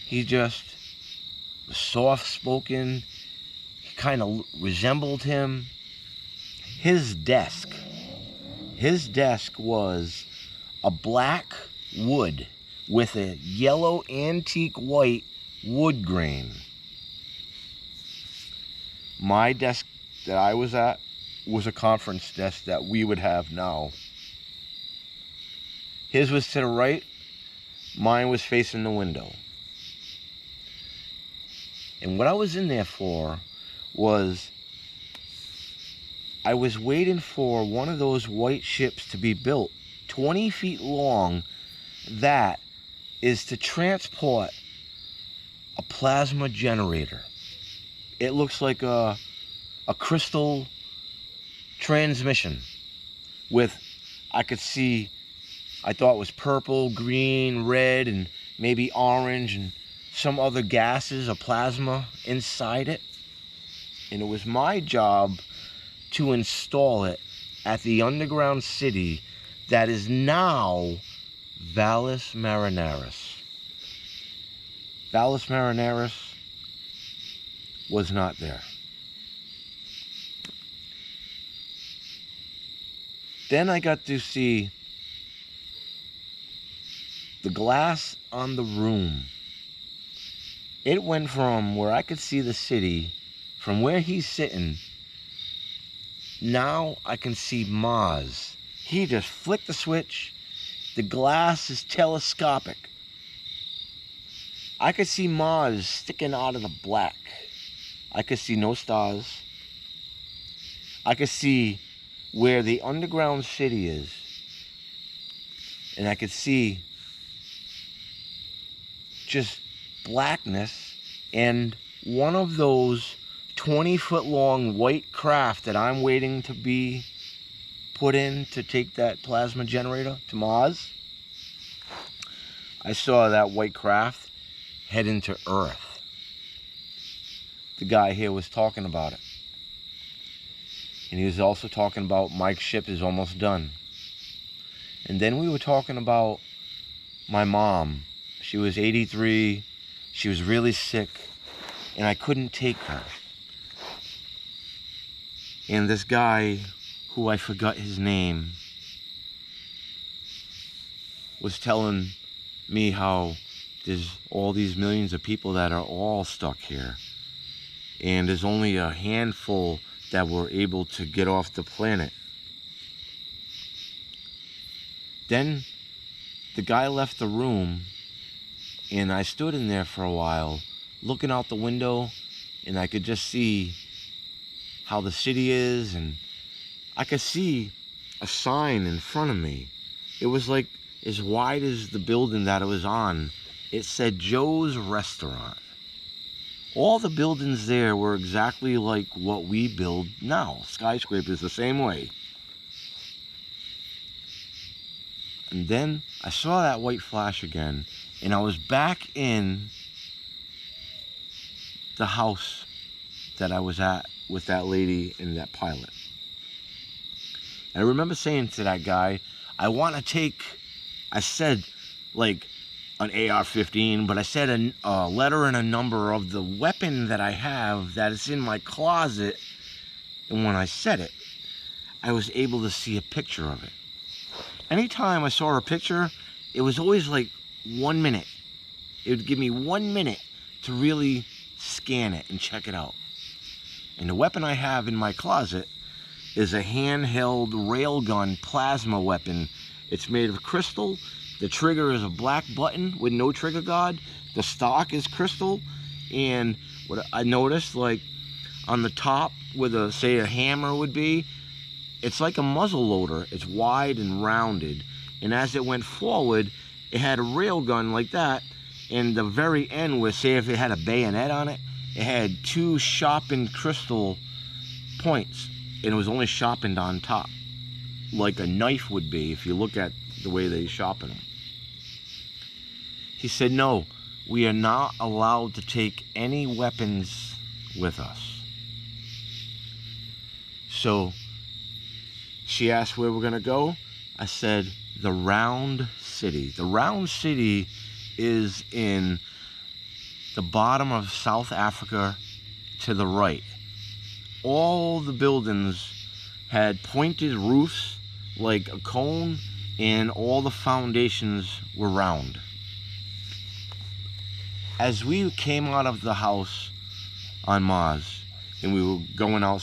He just was soft-spoken. He kind of resembled him. His desk was a black wood with a yellow antique white wood grain. My desk that I was at was a conference desk that we would have now. His was to the right, mine was facing the window. And what I was in there for was, I was waiting for one of those white ships to be built 20 feet long that is to transport a plasma generator. It looks like a crystal transmission with, I thought it was purple, green, red, and maybe orange, and some other gases or plasma inside it. And it was my job to install it at the underground city that is now Valles Marineris. Valles Marineris was not there. Then I got to see the glass on the room. It went from where I could see the city, from where he's sitting. Now I can see Mars. He just flicked the switch. The glass is telescopic. I could see Mars sticking out of the black. I could see no stars. I could see where the underground city is. And I could see just blackness, and one of those 20-foot long white craft that I'm waiting to be put in to take that plasma generator to Mars. I saw that white craft head into Earth. The guy here was talking about it. And he was also talking about Mike's ship is almost done. And then we were talking about my mom. She was 83. She was really sick, and I couldn't take her. And this guy, who I forgot his name, was telling me how there's all these millions of people that are all stuck here. And there's only a handful that were able to get off the planet. Then the guy left the room, and I stood in there for a while, looking out the window, and I could just see how the city is, and I could see a sign in front of me. It was like as wide as the building that it was on. It said Joe's Restaurant. All the buildings there were exactly like what we build now. Skyscrapers the same way. And then I saw that white flash again, and I was back in the house that I was at with that lady and that pilot. And I remember saying to that guy, I said like an AR-15, but I said a letter and a number of the weapon that I have that is in my closet. And when I said it, I was able to see a picture of it. Anytime I saw a picture, it was always like 1 minute. It would give me 1 minute to really scan it and check it out. And the weapon I have in my closet is a handheld railgun plasma weapon. It's made of crystal. The trigger is a black button with no trigger guard. The stock is crystal. And what I noticed, like on the top where say a hammer would be, it's like a muzzle loader. It's wide and rounded. And as it went forward, it had a rail gun like that. And the very end was, say if it had a bayonet on it, it had 2 sharpened crystal points. And it was only sharpened on top, like a knife would be if you look at the way they sharpen them. He said, no, we are not allowed to take any weapons with us. So she asked where we're going to go. I said, the Round City. The Round City is in the bottom of South Africa to the right. All the buildings had pointed roofs like a cone, and all the foundations were round. As we came out of the house on Mars and we were going outside